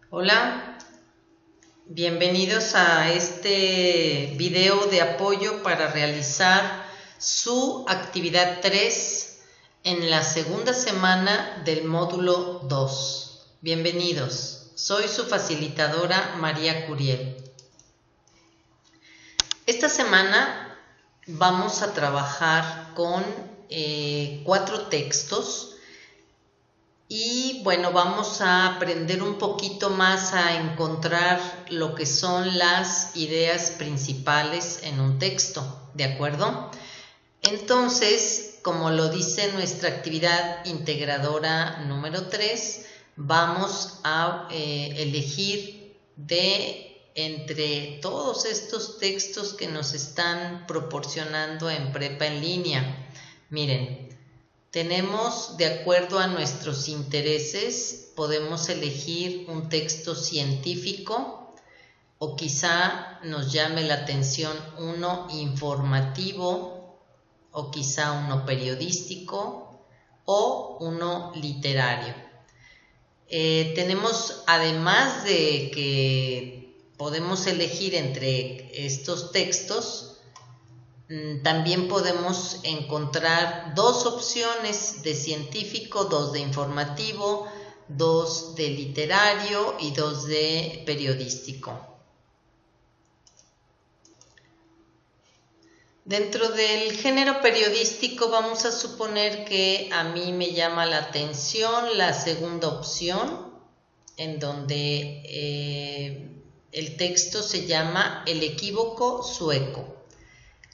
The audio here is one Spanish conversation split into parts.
Hola, bienvenidos a este video de apoyo para realizar su actividad 3 en la segunda semana del módulo 2. Bienvenidos, soy su facilitadora María Curiel. Esta semana vamos a trabajar con 4 textos. Y bueno, vamos a aprender un poquito más a encontrar lo que son las ideas principales en un texto, ¿de acuerdo? Entonces, como lo dice nuestra actividad integradora número 3, vamos a elegir entre todos estos textos que nos están proporcionando en Prepa en Línea. Miren, tenemos, de acuerdo a nuestros intereses, podemos elegir un texto científico o quizá nos llame la atención uno informativo o quizá uno periodístico o uno literario. Tenemos, además de que podemos elegir entre estos textos, también podemos encontrar 2 opciones de científico, 2 de informativo, 2 de literario y 2 de periodístico. Dentro del género periodístico vamos a suponer que a mí me llama la atención la segunda opción, en donde el texto se llama El equívoco sueco.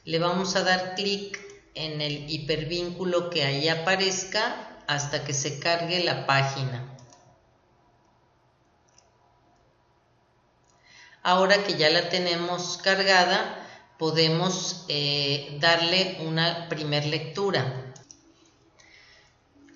Le vamos a dar clic en el hipervínculo que ahí aparezca hasta que se cargue la página. Ahora que ya la tenemos cargada, podemos darle una primer lectura.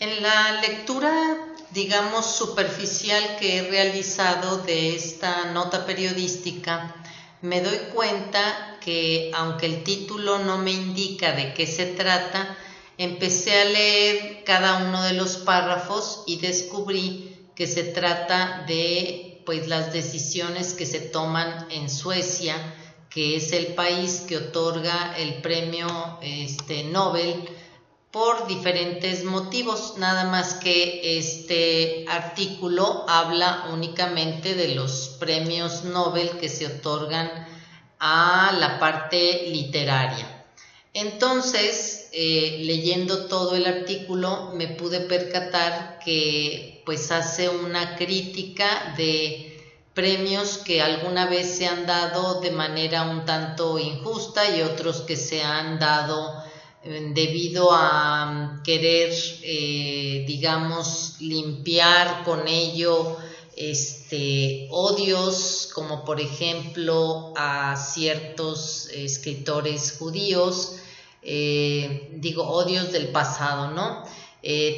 En la lectura, digamos, superficial que he realizado de esta nota periodística, me doy cuenta que aunque el título no me indica de qué se trata, empecé a leer cada uno de los párrafos y descubrí que se trata de las decisiones que se toman en Suecia, que es el país que otorga el premio Nobel por diferentes motivos, nada más que este artículo habla únicamente de los premios Nobel que se otorgan a la parte literaria. Entonces, leyendo todo el artículo me pude percatar que hace una crítica de premios que alguna vez se han dado de manera un tanto injusta y otros que se han dado debido a querer, digamos, limpiar con ello odios, como por ejemplo a ciertos escritores judíos, odios del pasado, ¿no?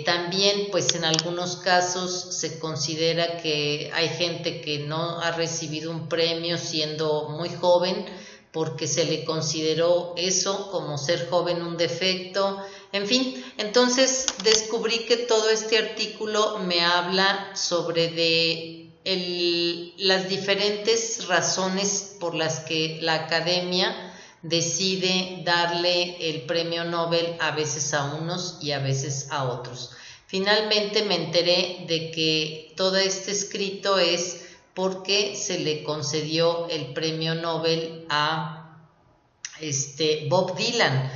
También en algunos casos se considera que hay gente que no ha recibido un premio siendo muy joven, porque se le consideró eso como ser joven un defecto, en fin. Entonces descubrí que todo este artículo me habla sobre las diferentes razones por las que la academia decide darle el premio Nobel a veces a unos y a veces a otros. Finalmente me enteré de que todo este escrito es porque se le concedió el premio Nobel a Bob Dylan,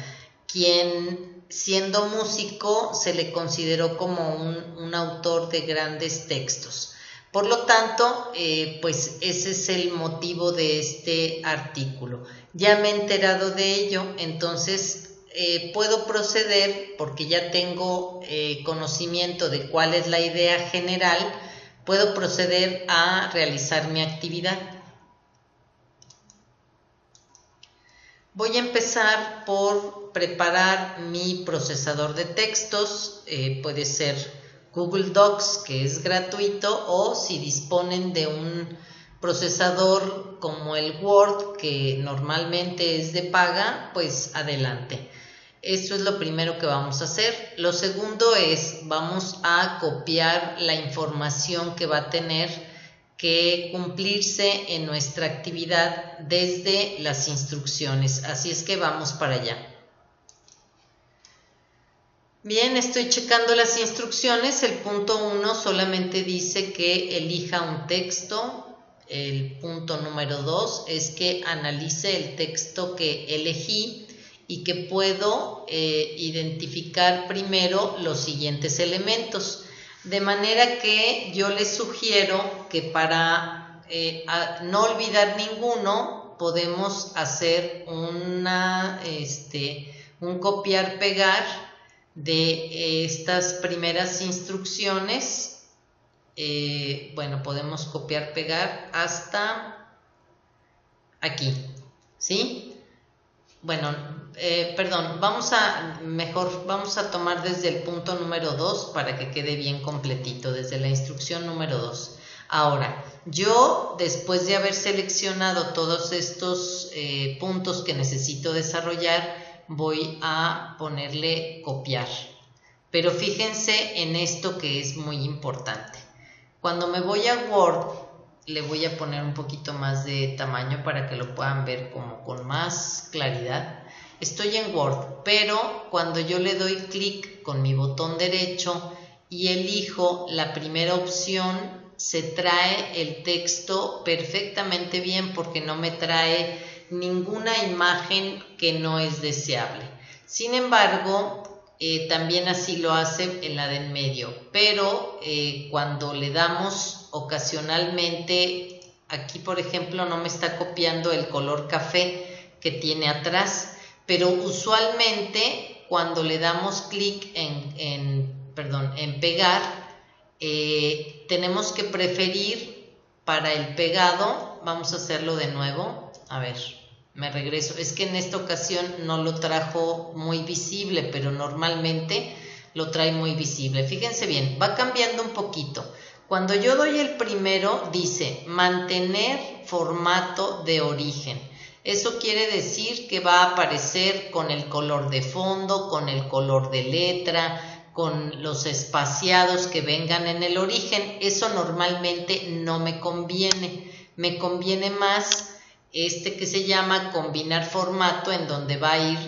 quien siendo músico se le consideró como un autor de grandes textos. Por lo tanto, ese es el motivo de este artículo. Ya me he enterado de ello, entonces puedo proceder, porque ya tengo conocimiento de cuál es la idea general, puedo proceder a realizar mi actividad. Voy a empezar por preparar mi procesador de textos, puede ser Google Docs, que es gratuito, o si disponen de un procesador como el Word, que normalmente es de paga, pues adelante. Esto es lo primero que vamos a hacer. Lo segundo es, vamos a copiar la información que va a tener que cumplirse en nuestra actividad desde las instrucciones. Así es que vamos para allá. Bien, estoy checando las instrucciones. El punto 1 solamente dice que elija un texto. El punto número 2 es que analice el texto que elegí y que puedo identificar primero los siguientes elementos. De manera que yo les sugiero que para no olvidar ninguno, podemos hacer un copiar-pegar de estas primeras instrucciones. Bueno, podemos copiar-pegar hasta aquí, ¿sí? Bueno, perdón, vamos a tomar desde el punto número 2 para que quede bien completito, desde la instrucción número 2. Ahora, yo después de haber seleccionado todos estos puntos que necesito desarrollar, voy a ponerle copiar. Pero fíjense en esto que es muy importante. Cuando me voy a Word, le voy a poner un poquito más de tamaño para que lo puedan ver como con más claridad. Estoy en Word, pero cuando yo le doy clic con mi botón derecho y elijo la primera opción, se trae el texto perfectamente bien porque no me trae ninguna imagen que no es deseable. Sin embargo, también así lo hace en la de en medio, pero cuando le damos ocasionalmente, aquí por ejemplo no me está copiando el color café que tiene atrás, pero usualmente cuando le damos clic en pegar, tenemos que preferir para el pegado, vamos a hacerlo de nuevo, a ver. Me regreso, es que en esta ocasión no lo trajo muy visible, pero normalmente lo trae muy visible. Fíjense bien, va cambiando un poquito. Cuando yo doy el primero, dice mantener formato de origen. Eso quiere decir que va a aparecer con el color de fondo, con el color de letra, con los espaciados que vengan en el origen. Eso normalmente no me conviene. Me conviene más que se llama combinar formato, en donde va a ir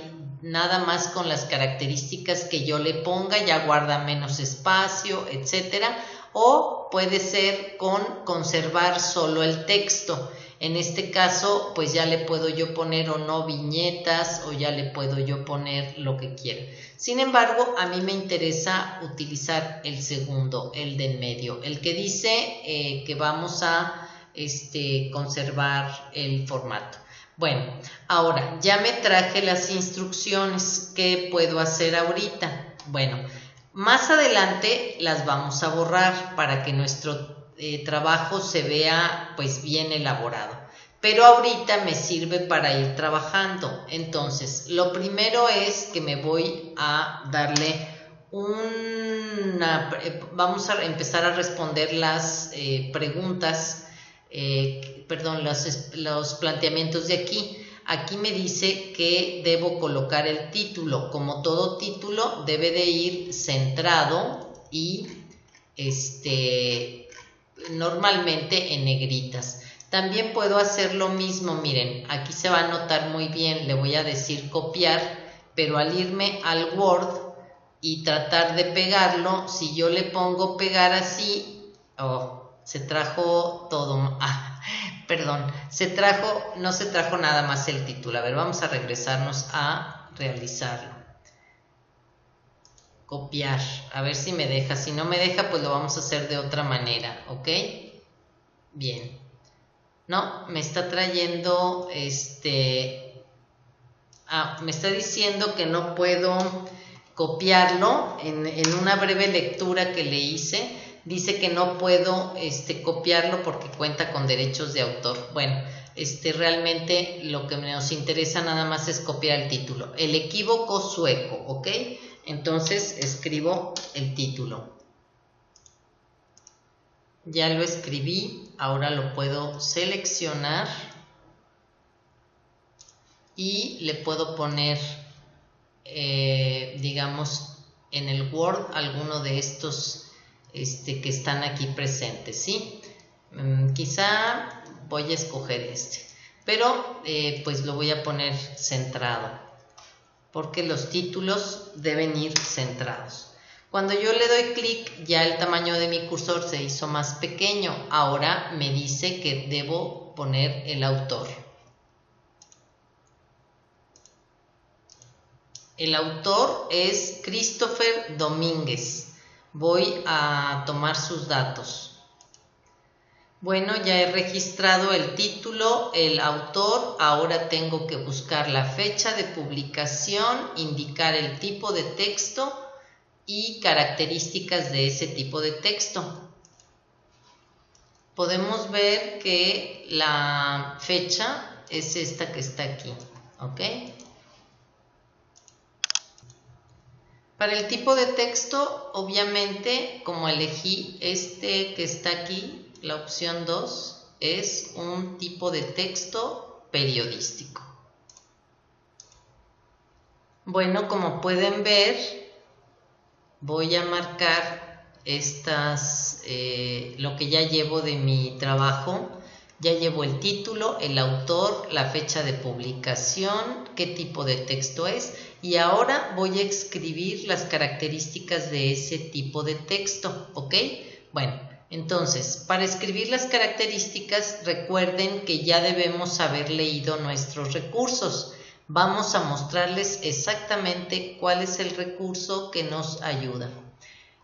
nada más con las características que yo le ponga, ya guarda menos espacio, etcétera, o puede ser con conservar solo el texto. En este caso, pues ya le puedo yo poner o no viñetas, o ya le puedo yo poner lo que quiera. Sin embargo, a mí me interesa utilizar el segundo, el de en medio, el que dice que vamos a conservar el formato. Bueno, ahora ya me traje las instrucciones. ¿Qué puedo hacer ahorita? Bueno, más adelante las vamos a borrar para que nuestro trabajo se vea pues bien elaborado. Pero ahorita me sirve para ir trabajando. Entonces, lo primero es que me voy a darle vamos a empezar a responder las preguntas. Los planteamientos de aquí. Aquí me dice que debo colocar el título. Como todo título, debe de ir centrado y normalmente en negritas. También puedo hacer lo mismo. Miren, aquí se va a notar muy bien. Le voy a decir copiar, pero al irme al Word y tratar de pegarlo, si yo le pongo pegar así, se trajo todo, perdón, no se trajo nada más el título. A ver, vamos a regresarnos a realizarlo. Copiar, a ver si me deja. Si no me deja, pues lo vamos a hacer de otra manera, ¿ok? Bien. No, me está trayendo me está diciendo que no puedo copiarlo. En una breve lectura que le hice, dice que no puedo copiarlo porque cuenta con derechos de autor. Bueno, realmente lo que nos interesa nada más es copiar el título. El equívoco sueco, ¿ok? Entonces escribo el título. Ya lo escribí, ahora lo puedo seleccionar y le puedo poner, digamos, en el Word alguno de estos que están aquí presentes, ¿sí? Quizá voy a escoger este, pero pues lo voy a poner centrado, porque los títulos deben ir centrados. Cuando yo le doy clic, ya el tamaño de mi cursor se hizo más pequeño. Ahora me dice que debo poner el autor. El autor es Christopher Domínguez. Voy a tomar sus datos. Bueno, ya he registrado el título, el autor. Ahora tengo que buscar la fecha de publicación, indicar el tipo de texto y características de ese tipo de texto. Podemos ver que la fecha es esta que está aquí, ¿ok? Para el tipo de texto, obviamente, como elegí este que está aquí, la opción 2, es un tipo de texto periodístico. Bueno, como pueden ver, voy a marcar lo que ya llevo de mi trabajo. Ya llevo el título, el autor, la fecha de publicación, qué tipo de texto es, y ahora voy a escribir las características de ese tipo de texto, ¿ok? Bueno, entonces, para escribir las características, recuerden que ya debemos haber leído nuestros recursos. Vamos a mostrarles exactamente cuál es el recurso que nos ayuda.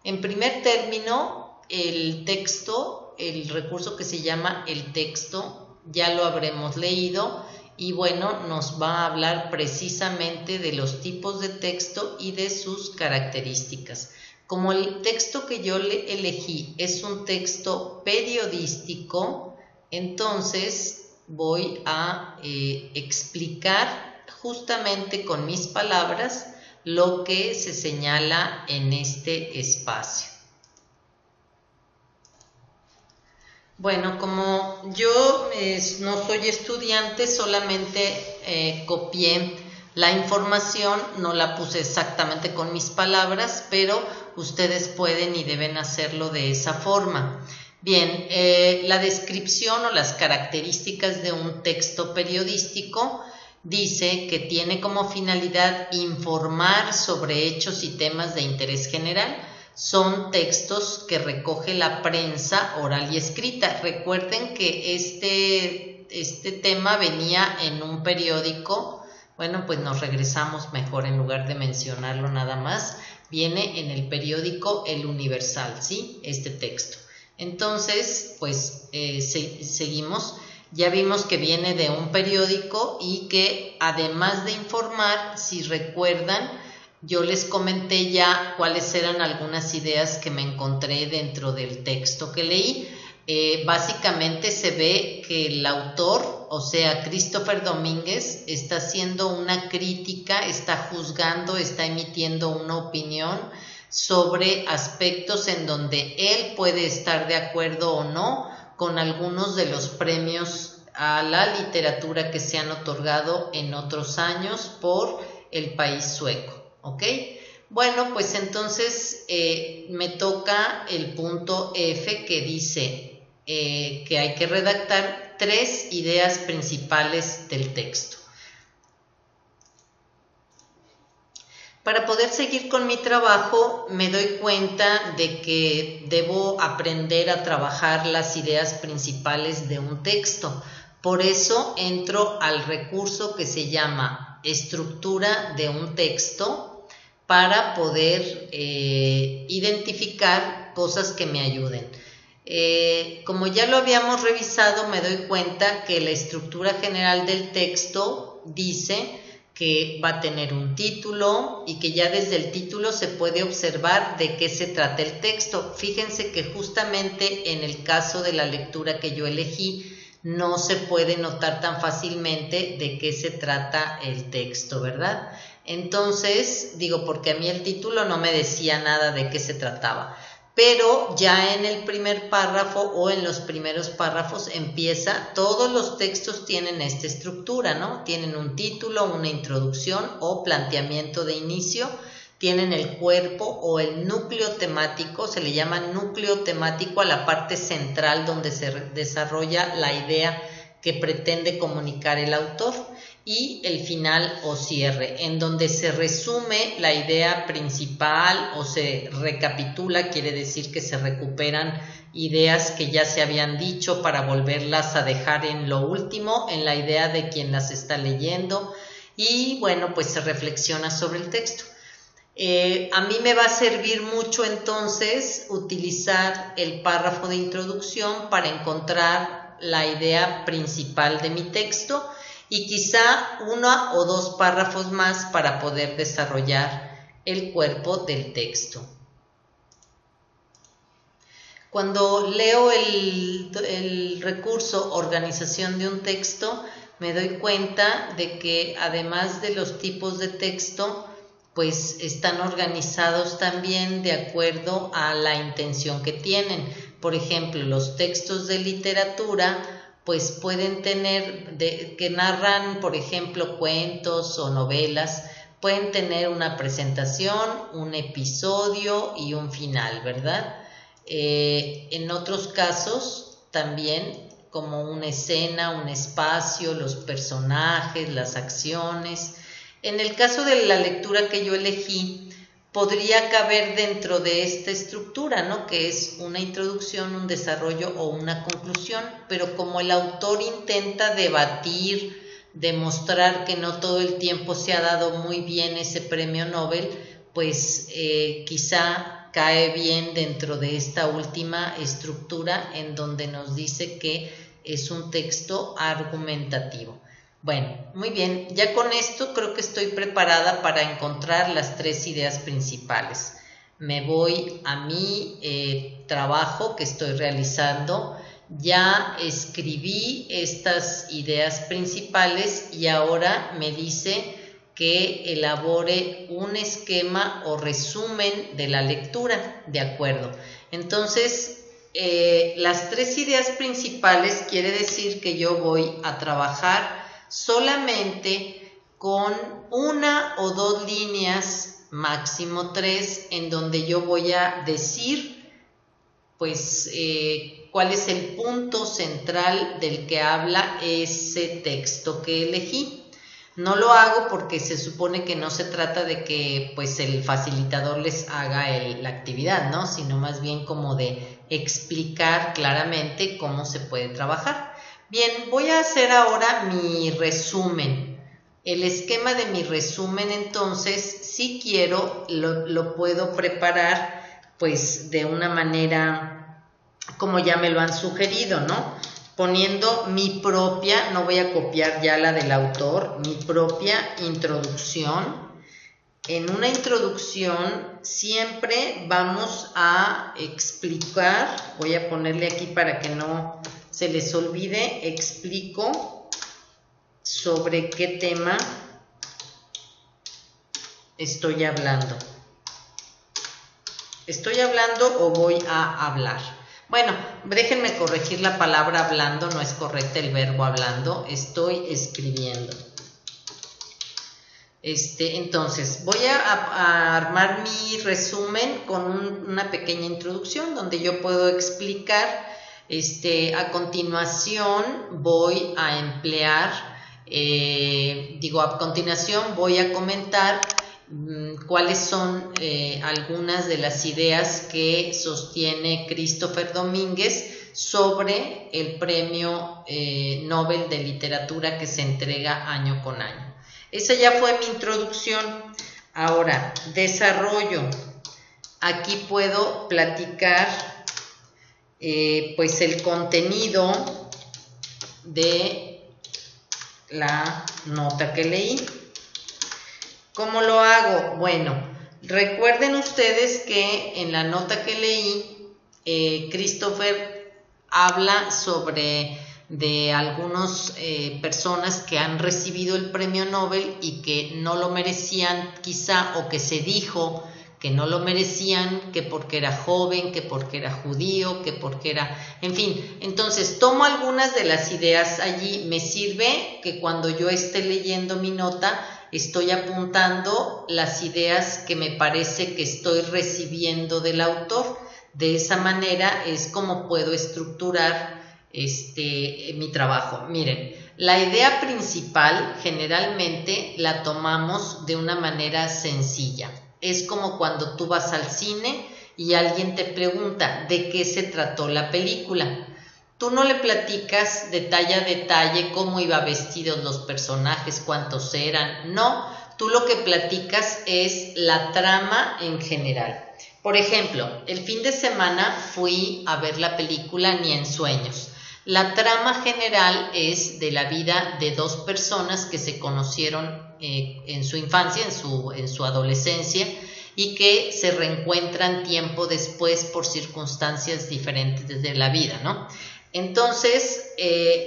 En primer término, el texto, el recurso que se llama el texto, ya lo habremos leído y bueno, nos va a hablar precisamente de los tipos de texto y de sus características. Como el texto que yo elegí es un texto periodístico, entonces voy a explicar justamente con mis palabras lo que se señala en este espacio. Bueno, como yo no soy estudiante, solamente copié la información, no la puse exactamente con mis palabras, pero ustedes pueden y deben hacerlo de esa forma. Bien, la descripción o las características de un texto periodístico dice que tiene como finalidad informar sobre hechos y temas de interés general. Son textos que recoge la prensa oral y escrita. Recuerden que este tema venía en un periódico. Bueno, pues nos regresamos mejor, en lugar de mencionarlo nada más. Viene en el periódico El Universal, ¿sí? Este texto. Entonces, pues seguimos. Ya vimos que viene de un periódico y que además de informar, si recuerdan, yo les comenté ya cuáles eran algunas ideas que me encontré dentro del texto que leí. Básicamente se ve que el autor, o sea, Christopher Domínguez, está haciendo una crítica, está juzgando, está emitiendo una opinión sobre aspectos en donde él puede estar de acuerdo o no con algunos de los premios a la literatura que se han otorgado en otros años por el país sueco, ¿ok? Bueno, pues entonces me toca el punto F, que dice que hay que redactar 3 ideas principales del texto. Para poder seguir con mi trabajo, me doy cuenta de que debo aprender a trabajar las ideas principales de un texto. Por eso entro al recurso que se llama estructura de un texto para poder identificar cosas que me ayuden. Como ya lo habíamos revisado, me doy cuenta que la estructura general del texto dice que va a tener un título y que ya desde el título se puede observar de qué se trata el texto. Fíjense que justamente en el caso de la lectura que yo elegí no se puede notar tan fácilmente de qué se trata el texto, ¿verdad? Entonces, digo, porque a mí el título no me decía nada de qué se trataba. Pero ya en el primer párrafo o en los primeros párrafos empieza, todos los textos tienen esta estructura, ¿no? Tienen un título, una introducción o planteamiento de inicio, tienen el cuerpo o el núcleo temático, se le llama núcleo temático a la parte central donde se desarrolla la idea que pretende comunicar el autor, y el final o cierre, en donde se resume la idea principal o se recapitula, quiere decir que se recuperan ideas que ya se habían dicho para volverlas a dejar en lo último, en la idea de quien las está leyendo, y bueno, pues se reflexiona sobre el texto. A mí me va a servir mucho entonces utilizar el párrafo de introducción para encontrar la idea principal de mi texto y quizá 1 o 2 párrafos más para poder desarrollar el cuerpo del texto. Cuando leo el recurso organización de un texto, me doy cuenta de que además de los tipos de texto, pues están organizados también de acuerdo a la intención que tienen. Por ejemplo, los textos de literatura pues pueden tener, que narran, por ejemplo, cuentos o novelas, pueden tener una presentación, un episodio y un final, ¿verdad? En otros casos también, como una escena, un espacio, los personajes, las acciones. En el caso de la lectura que yo elegí, podría caber dentro de esta estructura, ¿no? Que es una introducción, un desarrollo o una conclusión, pero como el autor intenta debatir, demostrar que no todo el tiempo se ha dado muy bien ese premio Nobel, pues quizá cae bien dentro de esta última estructura en donde nos dice que es un texto argumentativo. Bueno, muy bien, ya con esto creo que estoy preparada para encontrar las 3 ideas principales. Me voy a mi trabajo que estoy realizando, ya escribí estas ideas principales y ahora me dice que elabore un esquema o resumen de la lectura, ¿de acuerdo? Entonces, las 3 ideas principales quiere decir que yo voy a trabajar solamente con 1 o 2 líneas, máximo 3, en donde yo voy a decir, pues, cuál es el punto central del que habla ese texto que elegí. No lo hago porque se supone que no se trata de que pues el facilitador les haga la actividad, ¿no? Sino más bien como de explicar claramente cómo se puede trabajar. Bien, voy a hacer ahora mi resumen. El esquema de mi resumen, entonces, si quiero, lo puedo preparar pues de una manera como ya me lo han sugerido, ¿no? Poniendo mi propia, no voy a copiar ya la del autor, mi propia introducción. En una introducción siempre vamos a explicar, voy a ponerle aquí para que no se les olvide, explico sobre qué tema estoy hablando. ¿Estoy hablando o voy a hablar? Bueno, déjenme corregir la palabra hablando, no es correcta el verbo hablando, estoy escribiendo. Entonces, voy a armar mi resumen con una pequeña introducción donde yo puedo explicar, a continuación voy a emplear, a continuación voy a comentar cuáles son algunas de las ideas que sostiene Christopher Domínguez sobre el premio Nobel de Literatura que se entrega año con año. Esa ya fue mi introducción. Ahora, desarrollo. Aquí puedo platicar pues el contenido de la nota que leí. ¿Cómo lo hago? Bueno, recuerden ustedes que en la nota que leí, Christopher habla sobre de algunas personas que han recibido el premio Nobel y que no lo merecían quizá, o que se dijo que no lo merecían, que porque era joven, que porque era judío, que porque era... En fin, entonces tomo algunas de las ideas allí, me sirve que cuando yo esté leyendo mi nota estoy apuntando las ideas que me parece que estoy recibiendo del autor. De esa manera es como puedo estructurar mi trabajo. Miren, la idea principal generalmente la tomamos de una manera sencilla. Es como cuando tú vas al cine y alguien te pregunta de qué se trató la película. Tú no le platicas detalle a detalle cómo iban vestidos los personajes, cuántos eran. No, tú lo que platicas es la trama en general. Por ejemplo, el fin de semana fui a ver la película Ni en sueños. La trama general es de la vida de dos personas que se conocieron en su infancia, en su adolescencia, y que se reencuentran tiempo después por circunstancias diferentes de la vida, ¿no? Entonces,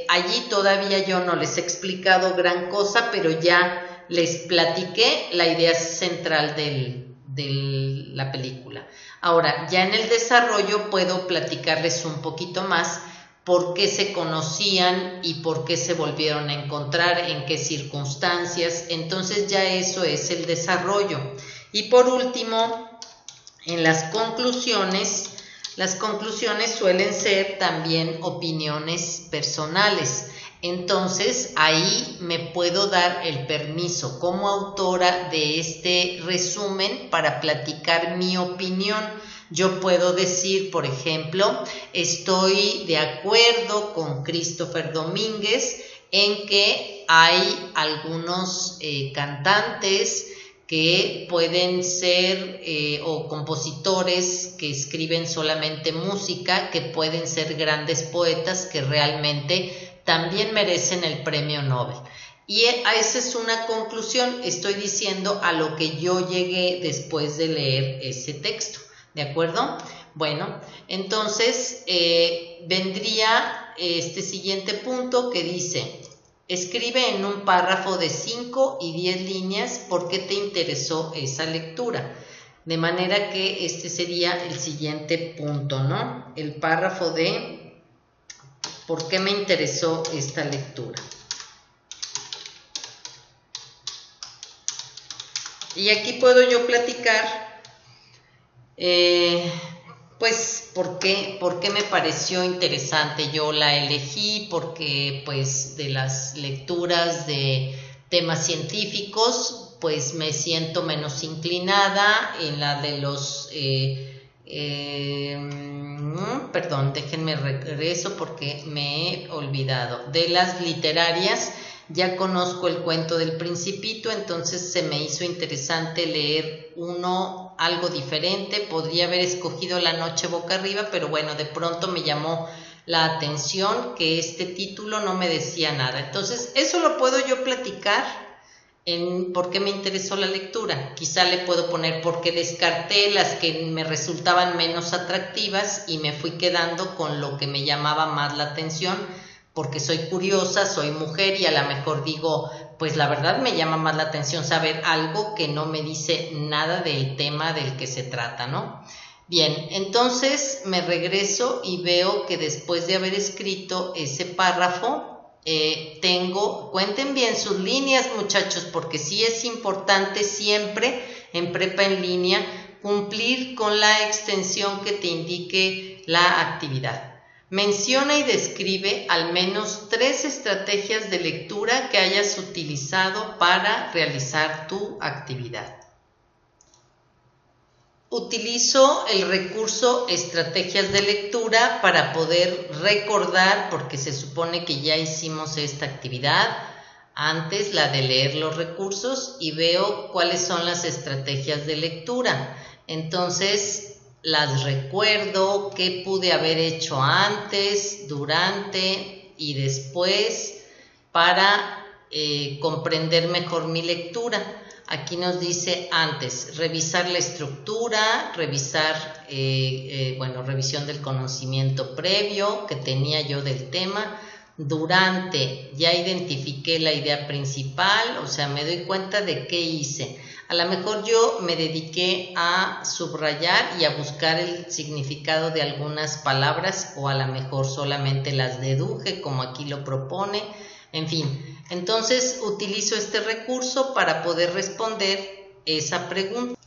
allí todavía yo no les he explicado gran cosa, pero ya les platiqué la idea central de la película. Ahora, ya en el desarrollo puedo platicarles un poquito más por qué se conocían y por qué se volvieron a encontrar, en qué circunstancias. Entonces ya eso es el desarrollo. Y por último, en las conclusiones suelen ser también opiniones personales. Entonces ahí me puedo dar el permiso como autora de este resumen para platicar mi opinión. Yo puedo decir, por ejemplo, estoy de acuerdo con Christopher Domínguez en que hay algunos cantantes que pueden ser o compositores que escriben solamente música, que pueden ser grandes poetas que realmente también merecen el premio Nobel. Y esa es una conclusión, estoy diciendo a lo que yo llegué después de leer ese texto, ¿de acuerdo? Bueno, entonces vendría este siguiente punto que dice: escribe en un párrafo de 5 y 10 líneas por qué te interesó esa lectura. De manera que este sería el siguiente punto, ¿no? El párrafo de ¿por qué me interesó esta lectura? Y aquí puedo yo platicar, pues, ¿por qué me pareció interesante? Yo la elegí porque, pues, de las lecturas de temas científicos, pues, me siento menos inclinada. En la de los... perdón, déjenme regreso porque me he olvidado. De las literarias, ya conozco el cuento del Principito, entonces se me hizo interesante leer algo diferente. Podría haber escogido La noche boca arriba, pero bueno, de pronto me llamó la atención que este título no me decía nada. Entonces, eso lo puedo yo platicar en por qué me interesó la lectura. Quizá le puedo poner por qué descarté las que me resultaban menos atractivas y me fui quedando con lo que me llamaba más la atención, porque soy curiosa, soy mujer y a lo mejor digo, pues la verdad me llama más la atención saber algo que no me dice nada del tema del que se trata, ¿no? Bien, entonces me regreso y veo que después de haber escrito ese párrafo, cuenten bien sus líneas, muchachos, porque sí es importante siempre en prepa en línea cumplir con la extensión que te indique la actividad. Menciona y describe al menos 3 estrategias de lectura que hayas utilizado para realizar tu actividad. Utilizo el recurso estrategias de lectura para poder recordar, porque se supone que ya hicimos esta actividad antes, la de leer los recursos, y veo cuáles son las estrategias de lectura. Entonces las recuerdo, qué pude haber hecho antes, durante y después para comprender mejor mi lectura. Aquí nos dice antes, revisar la estructura, revisar, revisión del conocimiento previo que tenía yo del tema. Durante, ya identifiqué la idea principal, o sea, me doy cuenta de qué hice. A lo mejor yo me dediqué a subrayar y a buscar el significado de algunas palabras, o a lo mejor solamente las deduje, como aquí lo propone. En fin, Entonces utilizo este recurso para poder responder esa pregunta.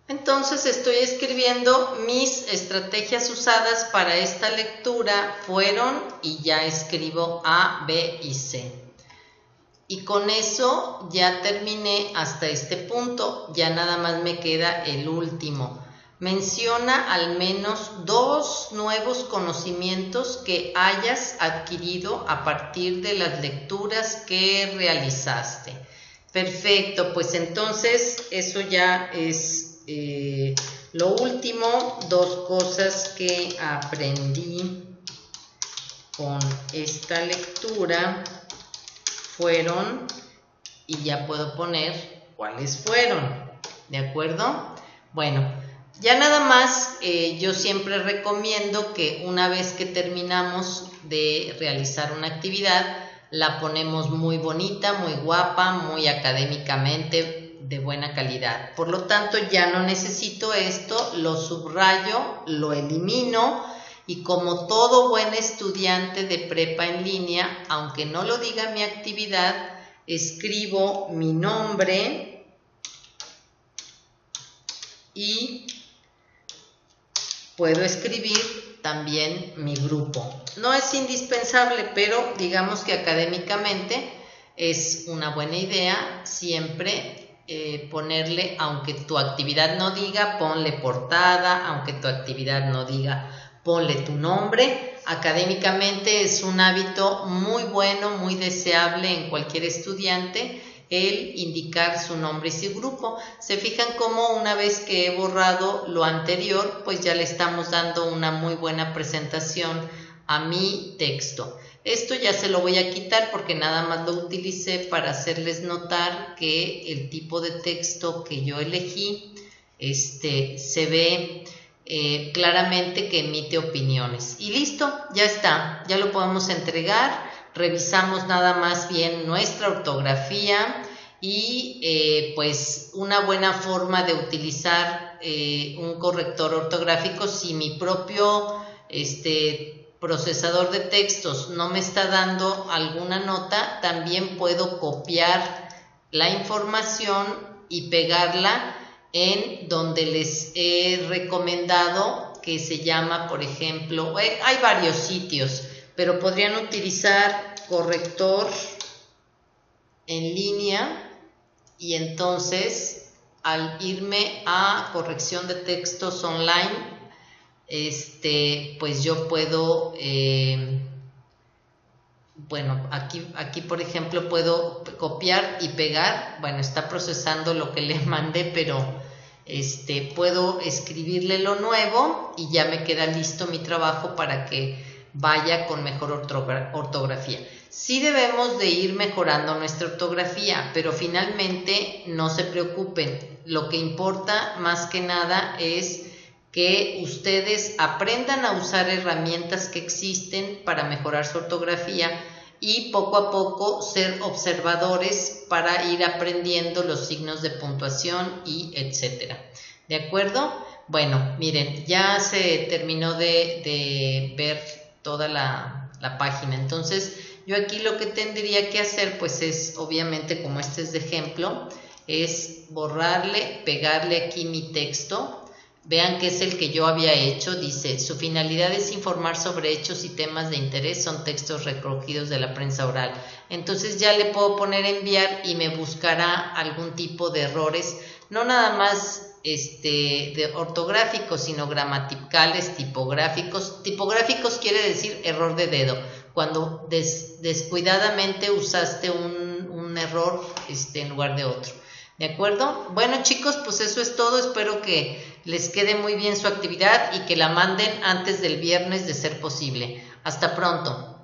Entonces estoy escribiendo mis estrategias usadas para esta lectura fueron y ya escribo A, B y C. Y con eso ya terminé hasta este punto, ya nada más me queda el último. Menciona al menos 2 nuevos conocimientos que hayas adquirido a partir de las lecturas que realizaste. Perfecto, pues entonces eso ya es lo último. 2 cosas que aprendí con esta lectura fueron, y ya puedo poner cuáles fueron, ¿de acuerdo? Bueno, ya nada más, yo siempre recomiendo que una vez que terminamos de realizar una actividad, la ponemos muy bonita, muy guapa, muy académicamente de buena calidad. Por lo tanto, ya no necesito esto, lo subrayo, lo elimino y como todo buen estudiante de prepa en línea, aunque no lo diga mi actividad, escribo mi nombre y puedo escribir también mi grupo. No es indispensable, pero digamos que académicamente es una buena idea siempre ponerle, aunque tu actividad no diga, ponle portada, aunque tu actividad no diga, ponle tu nombre. Académicamente es un hábito muy bueno, muy deseable en cualquier estudiante el indicar su nombre y su grupo. Se fijan cómo una vez que he borrado lo anterior, pues ya le estamos dando una muy buena presentación a mi texto. Esto ya se lo voy a quitar porque nada más lo utilicé para hacerles notar que el tipo de texto que yo elegí se ve claramente que emite opiniones. Y listo, ya está, ya lo podemos entregar. Revisamos nada más bien nuestra ortografía y pues una buena forma de utilizar un corrector ortográfico. Si mi propio procesador de textos no me está dando alguna nota, también puedo copiar la información y pegarla en donde les he recomendado, que se llama, por ejemplo, hay varios sitios, pero podrían utilizar corrector en línea y entonces al irme a corrección de textos online, pues yo puedo, bueno, aquí por ejemplo puedo copiar y pegar. Bueno, está procesando lo que le mandé, pero puedo escribirle lo nuevo y ya me queda listo mi trabajo para que vaya con mejor ortografía. Sí debemos de ir mejorando nuestra ortografía, pero finalmente no se preocupen. Lo que importa más que nada es que ustedes aprendan a usar herramientas que existen para mejorar su ortografía y poco a poco ser observadores para ir aprendiendo los signos de puntuación y etcétera. ¿De acuerdo? Bueno, miren, ya se terminó de ver toda la página. Entonces, yo aquí lo que tendría que hacer, pues es, obviamente, como este es de ejemplo, es borrarle, pegarle aquí mi texto. Vean que es el que yo había hecho. Dice, su finalidad es informar sobre hechos y temas de interés, son textos recogidos de la prensa oral. Entonces ya le puedo poner enviar y me buscará algún tipo de errores, no nada más de ortográficos, sino gramaticales, tipográficos. Tipográficos quiere decir error de dedo, cuando descuidadamente usaste un error en lugar de otro. ¿De acuerdo? Bueno, chicos, pues eso es todo. Espero que les quede muy bien su actividad y que la manden antes del viernes de ser posible. Hasta pronto.